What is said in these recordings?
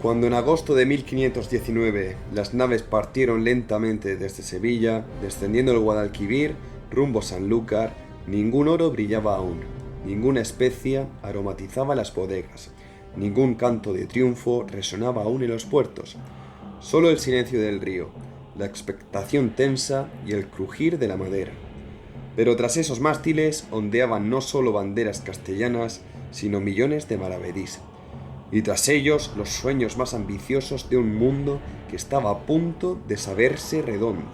Cuando en agosto de 1519 las naves partieron lentamente desde Sevilla, descendiendo el Guadalquivir rumbo Sanlúcar, ningún oro brillaba aún, ninguna especia aromatizaba las bodegas, ningún canto de triunfo resonaba aún en los puertos. Solo el silencio del río, la expectación tensa y el crujir de la madera. Pero tras esos mástiles ondeaban no solo banderas castellanas, sino millones de maravedís. Y tras ellos los sueños más ambiciosos de un mundo que estaba a punto de saberse redondo.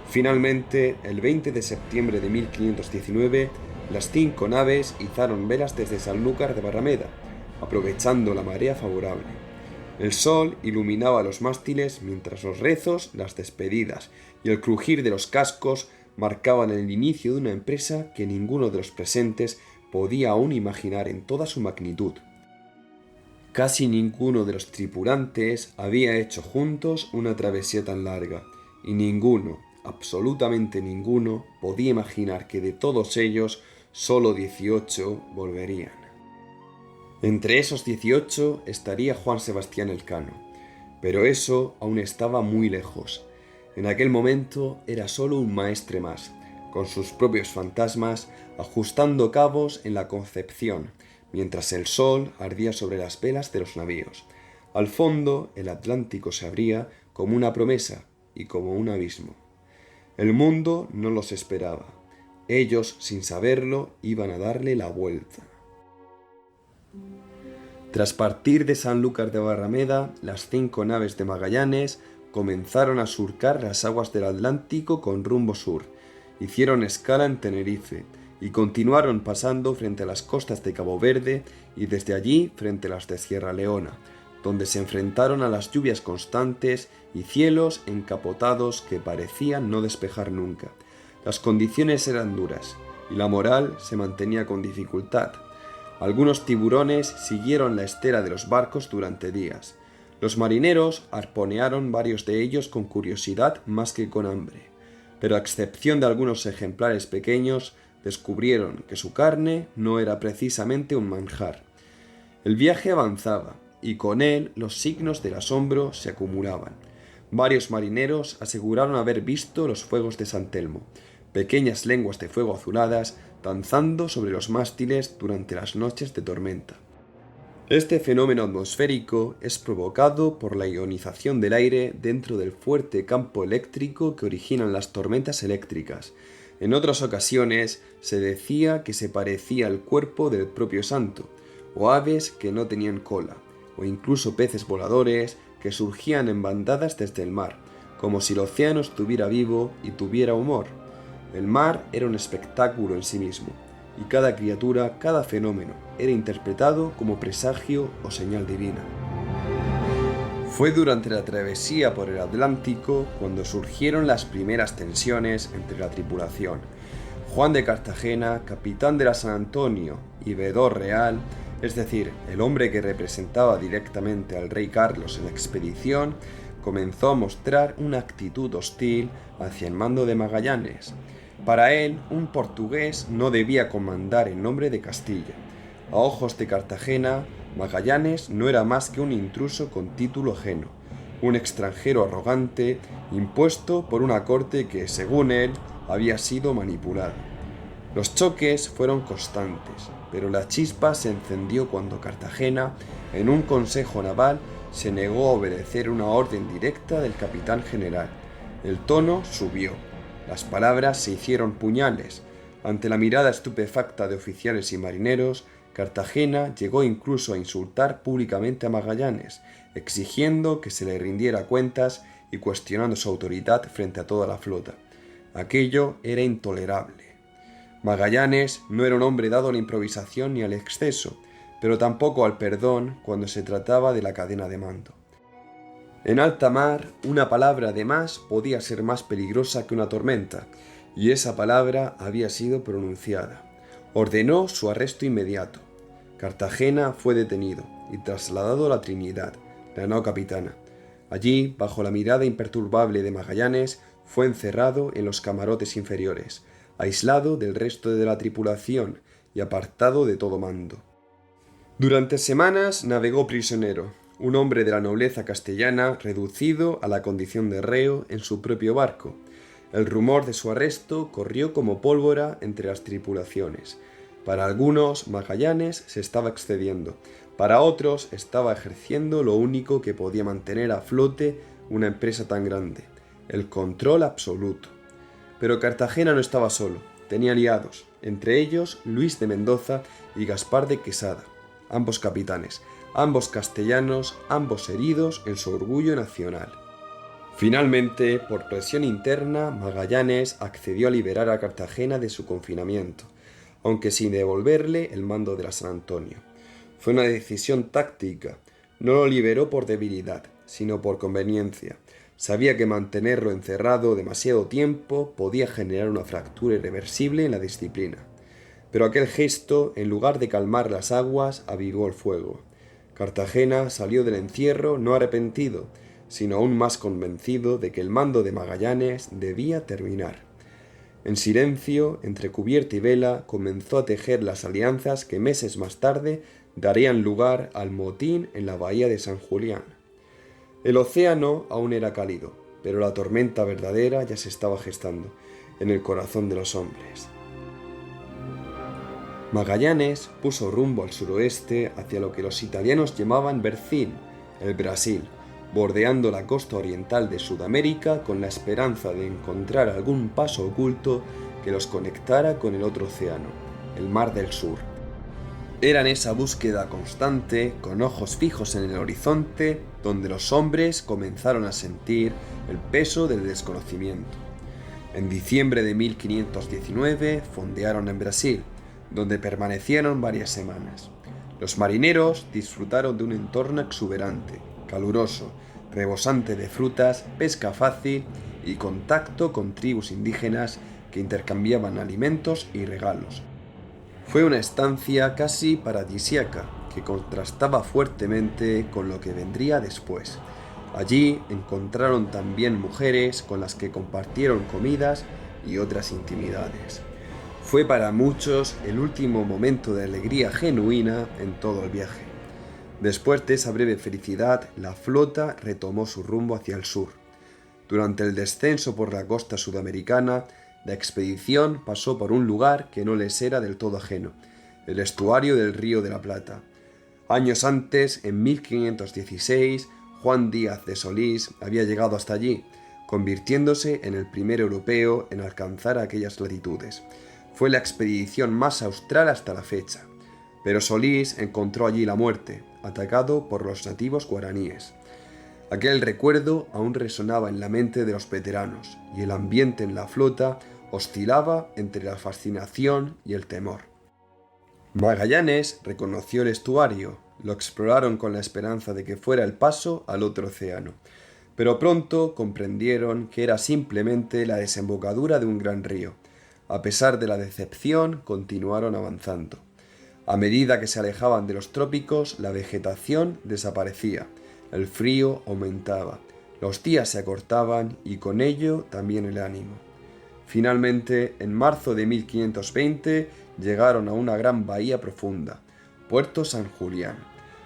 Finalmente, el 20 de septiembre de 1519, las 5 naves izaron velas desde Sanlúcar de Barrameda, aprovechando la marea favorable. El sol iluminaba los mástiles mientras los rezos, las despedidas y el crujir de los cascos marcaban el inicio de una empresa que ninguno de los presentes podía aún imaginar en toda su magnitud. Casi ninguno de los tripulantes había hecho juntos una travesía tan larga, y ninguno, absolutamente ninguno, podía imaginar que de todos ellos solo 18 volverían. Entre esos 18 estaría Juan Sebastián Elcano, pero eso aún estaba muy lejos. En aquel momento era solo un maestre más, con sus propios fantasmas, ajustando cabos en la Concepción, mientras el sol ardía sobre las velas de los navíos. Al fondo, el Atlántico se abría como una promesa y como un abismo. El mundo no los esperaba. Ellos, sin saberlo, iban a darle la vuelta. Tras partir de Sanlúcar de Barrameda, las 5 naves de Magallanes comenzaron a surcar las aguas del Atlántico con rumbo sur. Hicieron escala en Tenerife y continuaron pasando frente a las costas de Cabo Verde y desde allí frente a las de Sierra Leona, donde se enfrentaron a las lluvias constantes y cielos encapotados que parecían no despejar nunca. Las condiciones eran duras y la moral se mantenía con dificultad. Algunos tiburones siguieron la estela de los barcos durante días. Los marineros arponearon varios de ellos con curiosidad más que con hambre, pero a excepción de algunos ejemplares pequeños, descubrieron que su carne no era precisamente un manjar. El viaje avanzaba, y con él los signos del asombro se acumulaban. Varios marineros aseguraron haber visto los fuegos de San Telmo, pequeñas lenguas de fuego azuladas danzando sobre los mástiles durante las noches de tormenta. Este fenómeno atmosférico es provocado por la ionización del aire dentro del fuerte campo eléctrico que originan las tormentas eléctricas. En otras ocasiones se decía que se parecía al cuerpo del propio santo, o aves que no tenían cola, o incluso peces voladores que surgían en bandadas desde el mar, como si el océano estuviera vivo y tuviera humor. El mar era un espectáculo en sí mismo, y cada criatura, cada fenómeno, era interpretado como presagio o señal divina. Fue durante la travesía por el Atlántico cuando surgieron las primeras tensiones entre la tripulación. Juan de Cartagena, capitán de la San Antonio y veedor real, es decir, el hombre que representaba directamente al rey Carlos en la expedición, comenzó a mostrar una actitud hostil hacia el mando de Magallanes. Para él, un portugués no debía comandar en nombre de Castilla. A ojos de Cartagena, Magallanes no era más que un intruso con título ajeno, un extranjero arrogante impuesto por una corte que, según él, había sido manipulada. Los choques fueron constantes, pero la chispa se encendió cuando Cartagena, en un consejo naval, se negó a obedecer una orden directa del capitán general. El tono subió. Las palabras se hicieron puñales. Ante la mirada estupefacta de oficiales y marineros, Cartagena llegó incluso a insultar públicamente a Magallanes, exigiendo que se le rindiera cuentas y cuestionando su autoridad frente a toda la flota. Aquello era intolerable. Magallanes no era un hombre dado a la improvisación ni al exceso, pero tampoco al perdón cuando se trataba de la cadena de mando. En alta mar, una palabra de más podía ser más peligrosa que una tormenta, y esa palabra había sido pronunciada. Ordenó su arresto inmediato. Cartagena fue detenido y trasladado a la Trinidad, la nao capitana. Allí, bajo la mirada imperturbable de Magallanes, fue encerrado en los camarotes inferiores, aislado del resto de la tripulación y apartado de todo mando. Durante semanas navegó prisionero, un hombre de la nobleza castellana reducido a la condición de reo en su propio barco. El rumor de su arresto corrió como pólvora entre las tripulaciones. Para algunos, Magallanes se estaba excediendo. Para otros, estaba ejerciendo lo único que podía mantener a flote una empresa tan grande: el control absoluto. Pero Cartagena no estaba solo. Tenía aliados, entre ellos Luis de Mendoza y Gaspar de Quesada, ambos capitanes, ambos castellanos, ambos heridos en su orgullo nacional. Finalmente, por presión interna, Magallanes accedió a liberar a Cartagena de su confinamiento, aunque sin devolverle el mando de la San Antonio. Fue una decisión táctica. No lo liberó por debilidad, sino por conveniencia. Sabía que mantenerlo encerrado demasiado tiempo podía generar una fractura irreversible en la disciplina. Pero aquel gesto, en lugar de calmar las aguas, avivó el fuego. Cartagena salió del encierro no arrepentido, sino aún más convencido de que el mando de Magallanes debía terminar. En silencio, entre cubierta y vela, comenzó a tejer las alianzas que meses más tarde darían lugar al motín en la bahía de San Julián. El océano aún era cálido, pero la tormenta verdadera ya se estaba gestando en el corazón de los hombres. Magallanes puso rumbo al suroeste hacia lo que los italianos llamaban Bercín, el Brasil, bordeando la costa oriental de Sudamérica con la esperanza de encontrar algún paso oculto que los conectara con el otro océano, el Mar del Sur. Era en esa búsqueda constante, con ojos fijos en el horizonte, donde los hombres comenzaron a sentir el peso del desconocimiento. En diciembre de 1519 fondearon en Brasil, donde permanecieron varias semanas. Los marineros disfrutaron de un entorno exuberante, caluroso, rebosante de frutas, pesca fácil y contacto con tribus indígenas que intercambiaban alimentos y regalos. Fue una estancia casi paradisíaca que contrastaba fuertemente con lo que vendría después. Allí encontraron también mujeres con las que compartieron comidas y otras intimidades. Fue para muchos el último momento de alegría genuina en todo el viaje. Después de esa breve felicidad, la flota retomó su rumbo hacia el sur. Durante el descenso por la costa sudamericana, la expedición pasó por un lugar que no les era del todo ajeno, el estuario del Río de la Plata. Años antes, en 1516, Juan Díaz de Solís había llegado hasta allí, convirtiéndose en el primer europeo en alcanzar aquellas latitudes. Fue la expedición más austral hasta la fecha, pero Solís encontró allí la muerte, atacado por los nativos guaraníes. Aquel recuerdo aún resonaba en la mente de los veteranos, y el ambiente en la flota oscilaba entre la fascinación y el temor. Magallanes reconoció el estuario, lo exploraron con la esperanza de que fuera el paso al otro océano, pero pronto comprendieron que era simplemente la desembocadura de un gran río. A pesar de la decepción, continuaron avanzando. A medida que se alejaban de los trópicos, la vegetación desaparecía, el frío aumentaba, los días se acortaban y con ello también el ánimo. Finalmente, en marzo de 1520, llegaron a una gran bahía profunda, Puerto San Julián,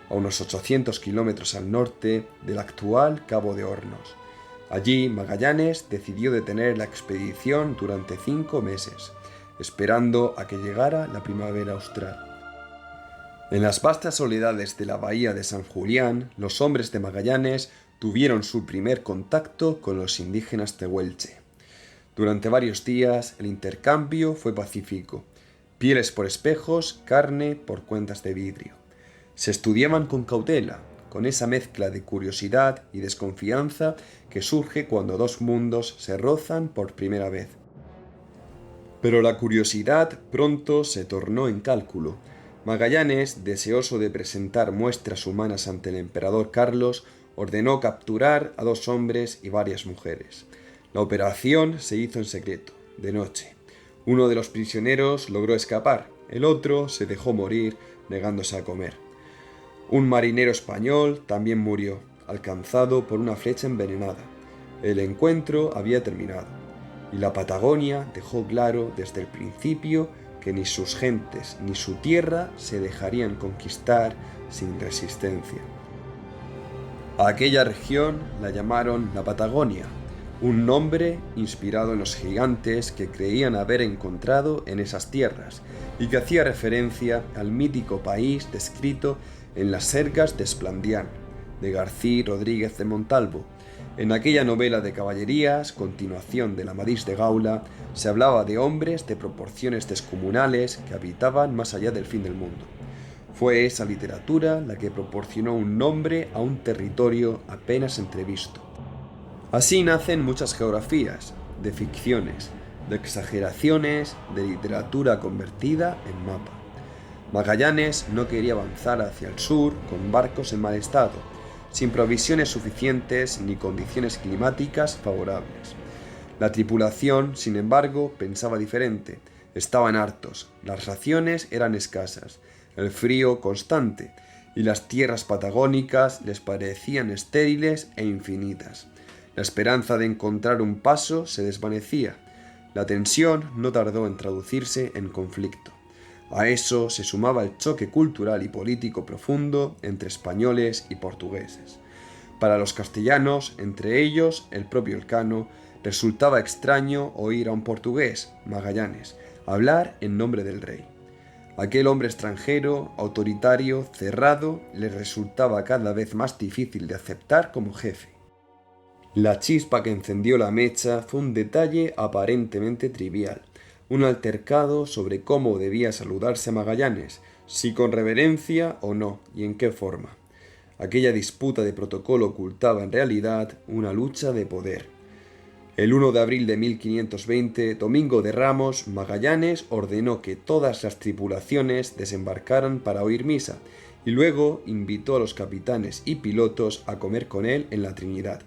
a unos 800 kilómetros al norte del actual Cabo de Hornos. Allí, Magallanes decidió detener la expedición durante 5 meses, esperando a que llegara la primavera austral. En las vastas soledades de la bahía de San Julián, los hombres de Magallanes tuvieron su primer contacto con los indígenas tehuelche. Durante varios días, el intercambio fue pacífico. Pieles por espejos, carne por cuentas de vidrio. Se estudiaban con cautela, con esa mezcla de curiosidad y desconfianza que surge cuando dos mundos se rozan por primera vez. Pero la curiosidad pronto se tornó en cálculo. Magallanes, deseoso de presentar muestras humanas ante el emperador Carlos, ordenó capturar a 2 hombres y varias mujeres. La operación se hizo en secreto, de noche. Uno de los prisioneros logró escapar, el otro se dejó morir negándose a comer. Un marinero español también murió, alcanzado por una flecha envenenada. El encuentro había terminado, y la Patagonia dejó claro desde el principio que ni sus gentes ni su tierra se dejarían conquistar sin resistencia. A aquella región la llamaron la Patagonia, un nombre inspirado en los gigantes que creían haber encontrado en esas tierras y que hacía referencia al mítico país descrito en las Sergas de Esplandián, de García Rodríguez de Montalvo. En aquella novela de caballerías, continuación de Amadís de Gaula, se hablaba de hombres de proporciones descomunales que habitaban más allá del fin del mundo. Fue esa literatura la que proporcionó un nombre a un territorio apenas entrevisto. Así nacen muchas geografías, de ficciones, de exageraciones, de literatura convertida en mapa. Magallanes no quería avanzar hacia el sur con barcos en mal estado, sin provisiones suficientes ni condiciones climáticas favorables. La tripulación, sin embargo, pensaba diferente. Estaban hartos, las raciones eran escasas, el frío constante, y las tierras patagónicas les parecían estériles e infinitas. La esperanza de encontrar un paso se desvanecía. La tensión no tardó en traducirse en conflicto. A eso se sumaba el choque cultural y político profundo entre españoles y portugueses. Para los castellanos, entre ellos el propio Elcano, resultaba extraño oír a un portugués, Magallanes, hablar en nombre del rey. Aquel hombre extranjero, autoritario, cerrado, le resultaba cada vez más difícil de aceptar como jefe. La chispa que encendió la mecha fue un detalle aparentemente trivial, un altercado sobre cómo debía saludarse a Magallanes, si con reverencia o no, y en qué forma. Aquella disputa de protocolo ocultaba en realidad una lucha de poder. El 1 de abril de 1520, domingo de Ramos, Magallanes ordenó que todas las tripulaciones desembarcaran para oír misa, y luego invitó a los capitanes y pilotos a comer con él en la Trinidad.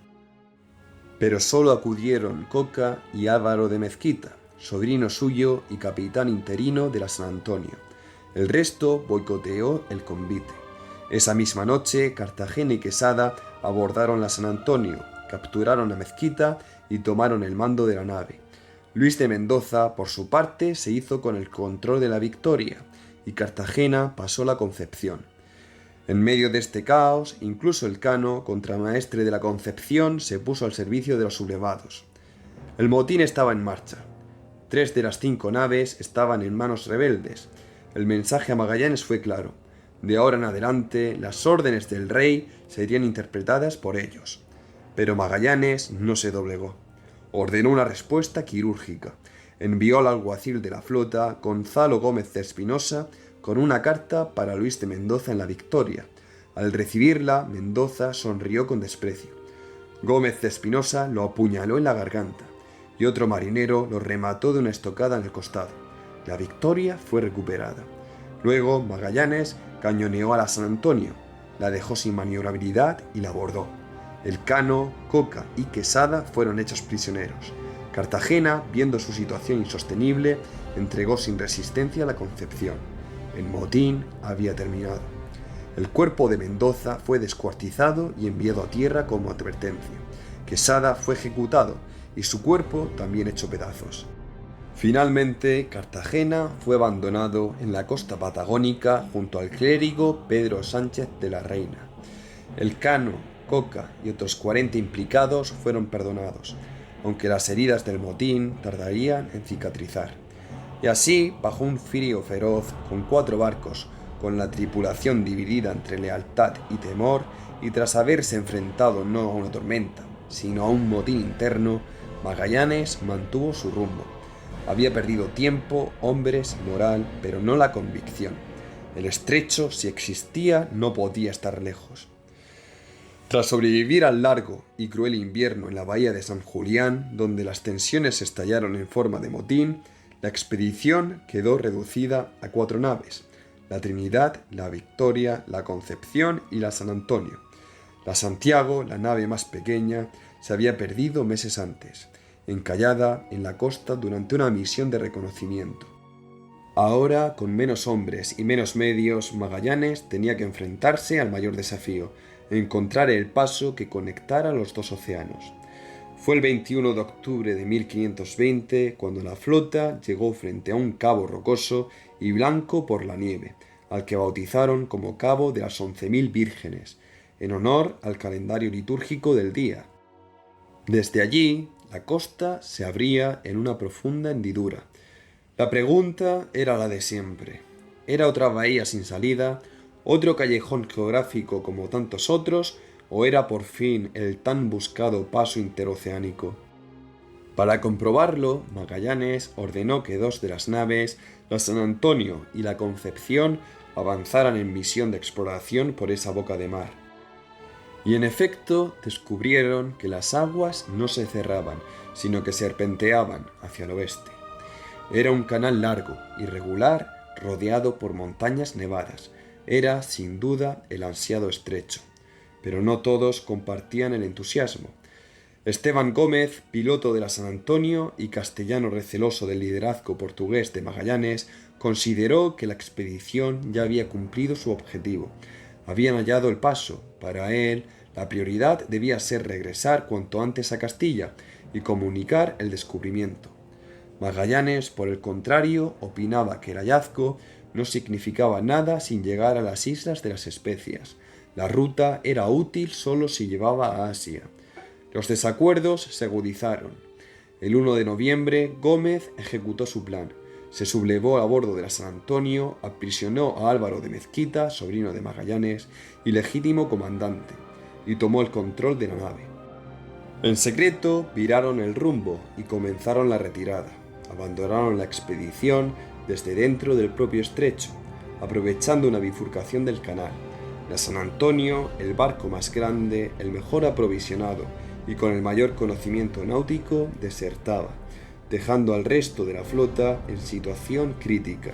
Pero solo acudieron Coca y Álvaro de Mezquita, sobrino suyo y capitán interino de la San Antonio. El resto boicoteó el convite. Esa misma noche, Cartagena y Quesada abordaron la San Antonio, capturaron a Mezquita y tomaron el mando de la nave. Luis de Mendoza, por su parte, se hizo con el control de la Victoria, y Cartagena pasó la Concepción. En medio de este caos, incluso Elcano, contramaestre de la Concepción, se puso al servicio de los sublevados. El motín estaba en marcha. 3 de las 5 naves estaban en manos rebeldes. El mensaje a Magallanes fue claro. De ahora en adelante, las órdenes del rey serían interpretadas por ellos. Pero Magallanes no se doblegó. Ordenó una respuesta quirúrgica. Envió al alguacil de la flota, Gonzalo Gómez de Espinosa, con una carta para Luis de Mendoza en la Victoria. Al recibirla, Mendoza sonrió con desprecio. Gómez de Espinosa lo apuñaló en la garganta, y otro marinero lo remató de una estocada en el costado. La Victoria fue recuperada. Luego, Magallanes cañoneó a la San Antonio, la dejó sin maniobrabilidad y la abordó. Elcano, Coca y Quesada fueron hechos prisioneros. Cartagena, viendo su situación insostenible, entregó sin resistencia la Concepción. El motín había terminado. El cuerpo de Mendoza fue descuartizado y enviado a tierra como advertencia. Quesada fue ejecutado y su cuerpo también hecho pedazos. Finalmente, Cartagena fue abandonado en la costa patagónica junto al clérigo Pedro Sánchez de la Reina. Elcano, Coca y otros 40 implicados fueron perdonados, aunque las heridas del motín tardarían en cicatrizar. Y así, bajo un frío feroz, con 4 barcos, con la tripulación dividida entre lealtad y temor, y tras haberse enfrentado no a una tormenta, sino a un motín interno, Magallanes mantuvo su rumbo. Había perdido tiempo, hombres, moral, pero no la convicción. El estrecho, si existía, no podía estar lejos. Tras sobrevivir al largo y cruel invierno en la bahía de San Julián, donde las tensiones estallaron en forma de motín, la expedición quedó reducida a 4 naves: la Trinidad, la Victoria, la Concepción y la San Antonio. La Santiago, la nave más pequeña, se había perdido meses antes, encallada en la costa durante una misión de reconocimiento. Ahora, con menos hombres y menos medios, Magallanes tenía que enfrentarse al mayor desafío: encontrar el paso que conectara los 2 océanos. Fue el 21 de octubre de 1520 cuando la flota llegó frente a un cabo rocoso y blanco por la nieve, al que bautizaron como Cabo de las 11.000 Vírgenes. en honor al calendario litúrgico del día. Desde allí, la costa se abría en una profunda hendidura. La pregunta era la de siempre. ¿Era otra bahía sin salida, otro callejón geográfico como tantos otros, o era por fin el tan buscado paso interoceánico? Para comprobarlo, Magallanes ordenó que dos de las naves, la San Antonio y la Concepción, avanzaran en misión de exploración por esa boca de mar. Y en efecto, descubrieron que las aguas no se cerraban, sino que serpenteaban hacia el oeste. Era un canal largo, irregular, rodeado por montañas nevadas. Era, sin duda, el ansiado estrecho. Pero no todos compartían el entusiasmo. Esteban Gómez, piloto de la San Antonio y castellano receloso del liderazgo portugués de Magallanes, consideró que la expedición ya había cumplido su objetivo. Habían hallado el paso. Para él, la prioridad debía ser regresar cuanto antes a Castilla y comunicar el descubrimiento. Magallanes, por el contrario, opinaba que el hallazgo no significaba nada sin llegar a las Islas de las Especias. La ruta era útil solo si llevaba a Asia. Los desacuerdos se agudizaron. El 1 de noviembre, Gómez ejecutó su plan. Se sublevó a bordo de la San Antonio, aprisionó a Álvaro de Mezquita, sobrino de Magallanes y legítimo comandante, y tomó el control de la nave. En secreto, viraron el rumbo y comenzaron la retirada. Abandonaron la expedición desde dentro del propio estrecho, aprovechando una bifurcación del canal. La San Antonio, el barco más grande, el mejor aprovisionado y con el mayor conocimiento náutico, desertaba, dejando al resto de la flota en situación crítica.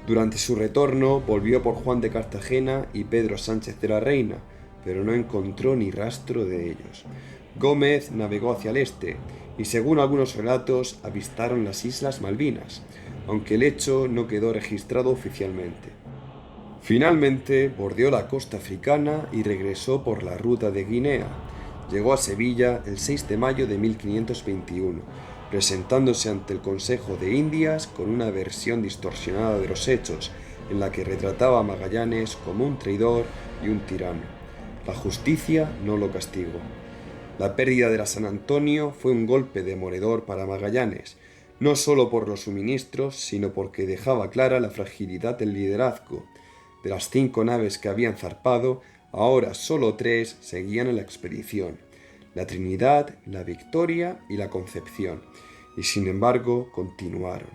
Durante su retorno volvió por Juan de Cartagena y Pedro Sánchez de la Reina, pero no encontró ni rastro de ellos. Gómez navegó hacia el este y, según algunos relatos, avistaron las Islas Malvinas, aunque el hecho no quedó registrado oficialmente. Finalmente bordeó la costa africana y regresó por la ruta de Guinea. Llegó a Sevilla el 6 de mayo de 1521, presentándose ante el Consejo de Indias con una versión distorsionada de los hechos, en la que retrataba a Magallanes como un traidor y un tirano. La justicia no lo castigó. La pérdida de la San Antonio fue un golpe demoledor para Magallanes, no solo por los suministros, sino porque dejaba clara la fragilidad del liderazgo. De las 5 naves que habían zarpado, ahora solo 3 seguían en la expedición: la Trinidad, la Victoria y la Concepción, y sin embargo continuaron.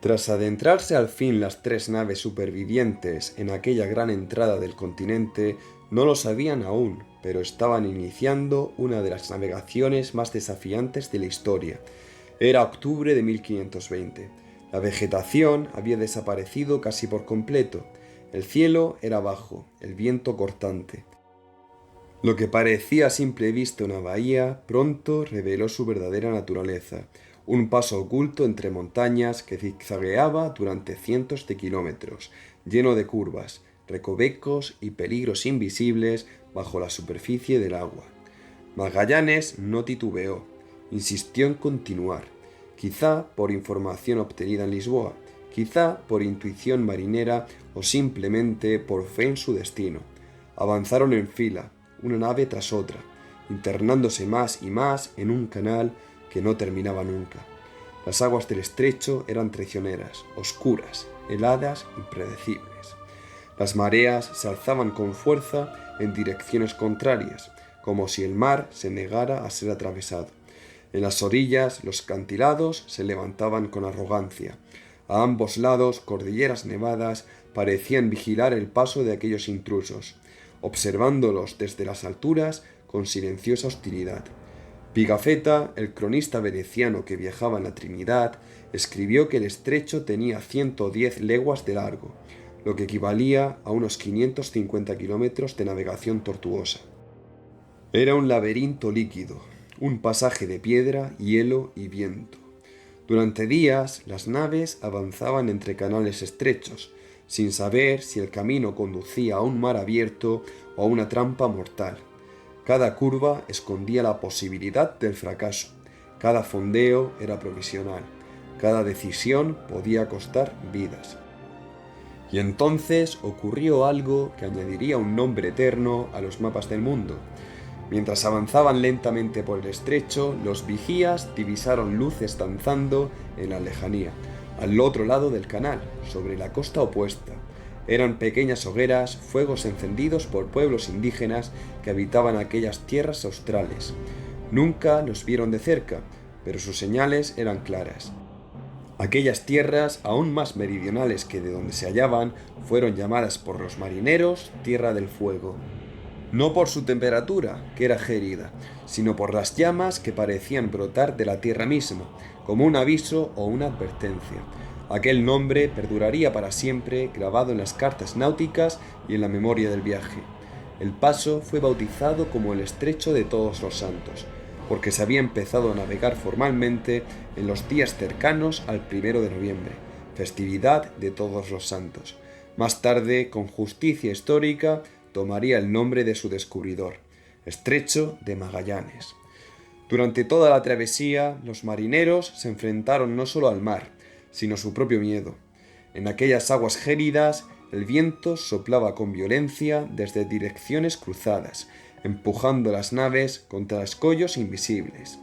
Tras adentrarse al fin las 3 naves supervivientes en aquella gran entrada del continente, no lo sabían aún, pero estaban iniciando una de las navegaciones más desafiantes de la historia. Era octubre de 1520. La vegetación había desaparecido casi por completo. El cielo era bajo, el viento cortante. Lo que parecía a simple vista una bahía, pronto reveló su verdadera naturaleza: un paso oculto entre montañas que zigzagueaba durante cientos de kilómetros, lleno de curvas, recovecos y peligros invisibles bajo la superficie del agua. Magallanes no titubeó, insistió en continuar, quizá por información obtenida en Lisboa, quizá por intuición marinera o simplemente por fe en su destino. Avanzaron en fila, una nave tras otra, internándose más y más en un canal que no terminaba nunca. Las aguas del estrecho eran traicioneras, oscuras, heladas, impredecibles. Las mareas se alzaban con fuerza en direcciones contrarias, como si el mar se negara a ser atravesado. En las orillas, los acantilados se levantaban con arrogancia. A ambos lados, cordilleras nevadas parecían vigilar el paso de aquellos intrusos, observándolos desde las alturas con silenciosa hostilidad. Pigafetta, el cronista veneciano que viajaba en la Trinidad, escribió que el estrecho tenía 110 leguas de largo, lo que equivalía a unos 550 kilómetros de navegación tortuosa. Era un laberinto líquido, un pasaje de piedra, hielo y viento. Durante días, las naves avanzaban entre canales estrechos, sin saber si el camino conducía a un mar abierto o a una trampa mortal. Cada curva escondía la posibilidad del fracaso, cada fondeo era provisional, cada decisión podía costar vidas. Y entonces ocurrió algo que añadiría un nombre eterno a los mapas del mundo. Mientras avanzaban lentamente por el estrecho, los vigías divisaron luces danzando en la lejanía, al otro lado del canal, sobre la costa opuesta. Eran pequeñas hogueras, fuegos encendidos por pueblos indígenas que habitaban aquellas tierras australes. Nunca los vieron de cerca, pero sus señales eran claras. Aquellas tierras, aún más meridionales que de donde se hallaban, fueron llamadas por los marineros Tierra del Fuego. No por su temperatura, que era gélida, sino por las llamas que parecían brotar de la tierra misma, como un aviso o una advertencia. Aquel nombre perduraría para siempre, grabado en las cartas náuticas y en la memoria del viaje. El paso fue bautizado como el Estrecho de Todos los Santos, porque se había empezado a navegar formalmente en los días cercanos al 1 de noviembre, festividad de Todos los Santos. Más tarde, con justicia histórica, tomaría el nombre de su descubridor, Estrecho de Magallanes. Durante toda la travesía, los marineros se enfrentaron no solo al mar, sino a su propio miedo. En aquellas aguas gélidas, el viento soplaba con violencia desde direcciones cruzadas, empujando las naves contra escollos invisibles.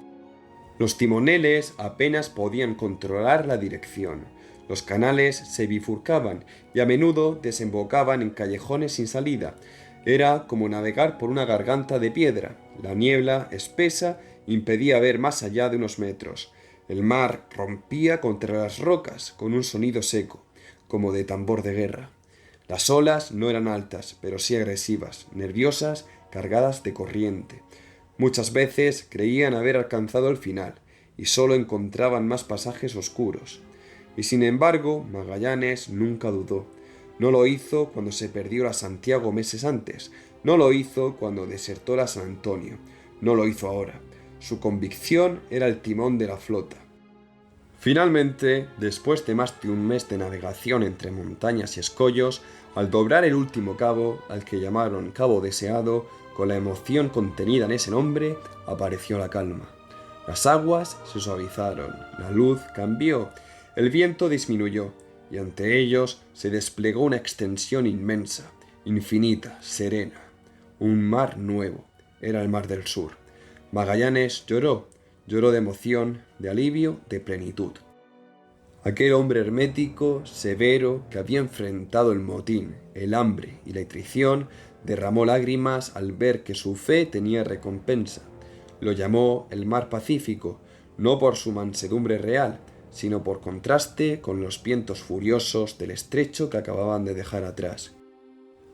Los timoneles apenas podían controlar la dirección. Los canales se bifurcaban y a menudo desembocaban en callejones sin salida. Era como navegar por una garganta de piedra. La niebla, espesa, impedía ver más allá de unos metros. El mar rompía contra las rocas con un sonido seco, como de tambor de guerra. Las olas no eran altas, pero sí agresivas, nerviosas, cargadas de corriente. Muchas veces creían haber alcanzado el final, y solo encontraban más pasajes oscuros. Y sin embargo, Magallanes nunca dudó. No lo hizo cuando se perdió la Santiago meses antes, no lo hizo cuando desertó la San Antonio, no lo hizo ahora. Su convicción era el timón de la flota. Finalmente, después de más de un mes de navegación entre montañas y escollos, al doblar el último cabo, al que llamaron Cabo Deseado, con la emoción contenida en ese nombre, apareció la calma. Las aguas se suavizaron, la luz cambió, el viento disminuyó, y ante ellos se desplegó una extensión inmensa, infinita, serena. Un mar nuevo. Era el Mar del Sur. Magallanes lloró de emoción, de alivio, de plenitud. Aquel hombre hermético, severo, que había enfrentado el motín, el hambre y la traición, derramó lágrimas al ver que su fe tenía recompensa. Lo llamó el Mar Pacífico, no por su mansedumbre real, sino por contraste con los vientos furiosos del estrecho que acababan de dejar atrás.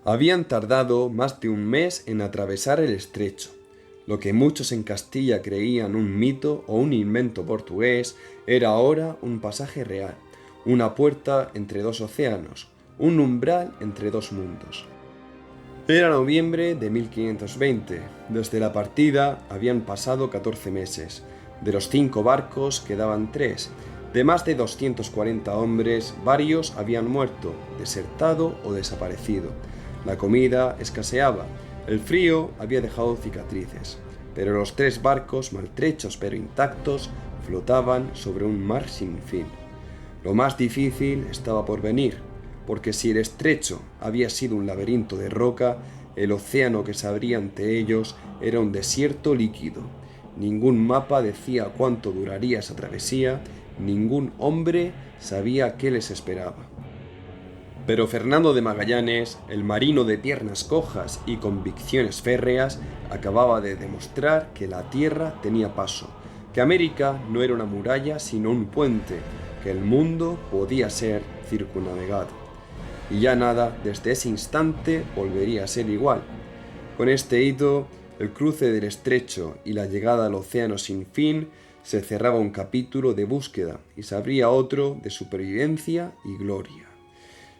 Habían tardado más de un mes en atravesar el estrecho. Lo que muchos en Castilla creían un mito o un invento portugués era ahora un pasaje real, una puerta entre dos océanos, un umbral entre dos mundos. Era noviembre de 1520. Desde la partida habían pasado 14 meses. De los 5 barcos quedaban 3. De más de 240 hombres, varios habían muerto, desertado o desaparecido. La comida escaseaba. El frío había dejado cicatrices, pero los 3 barcos, maltrechos pero intactos, flotaban sobre un mar sin fin. Lo más difícil estaba por venir, porque si el estrecho había sido un laberinto de roca, el océano que se abría ante ellos era un desierto líquido. Ningún mapa decía cuánto duraría esa travesía, ningún hombre sabía qué les esperaba. Pero Fernando de Magallanes, el marino de piernas cojas y convicciones férreas, acababa de demostrar que la tierra tenía paso, que América no era una muralla sino un puente, que el mundo podía ser circunnavegado. Y ya nada desde ese instante volvería a ser igual. Con este hito, el cruce del estrecho y la llegada al océano sin fin, se cerraba un capítulo de búsqueda y se abría otro de supervivencia y gloria.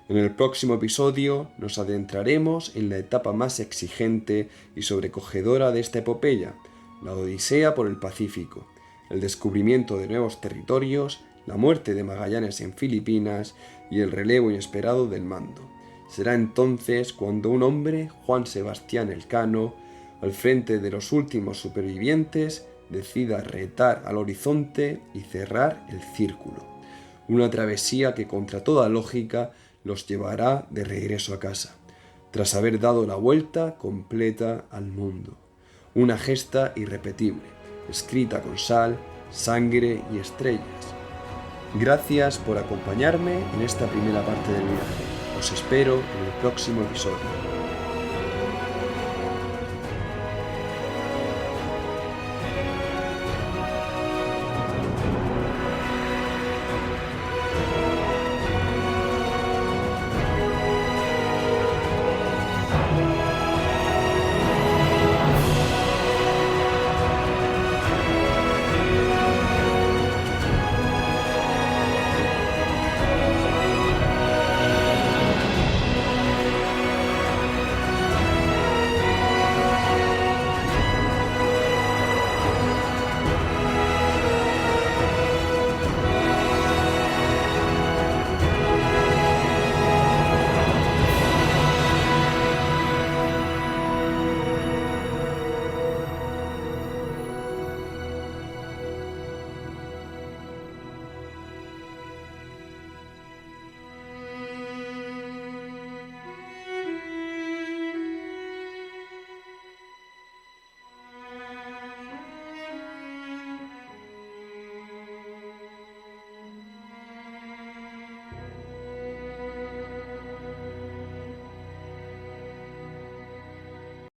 En el próximo episodio nos adentraremos en la etapa más exigente y sobrecogedora de esta epopeya, la Odisea por el Pacífico, el descubrimiento de nuevos territorios, la muerte de Magallanes en Filipinas y el relevo inesperado del mando. Será entonces cuando un hombre, Juan Sebastián Elcano, al frente de los últimos supervivientes, decida retar al horizonte y cerrar el círculo. Una travesía que contra toda lógica los llevará de regreso a casa, tras haber dado la vuelta completa al mundo. Una gesta irrepetible, escrita con sal, sangre y estrellas. Gracias por acompañarme en esta primera parte del viaje. Os espero en el próximo episodio.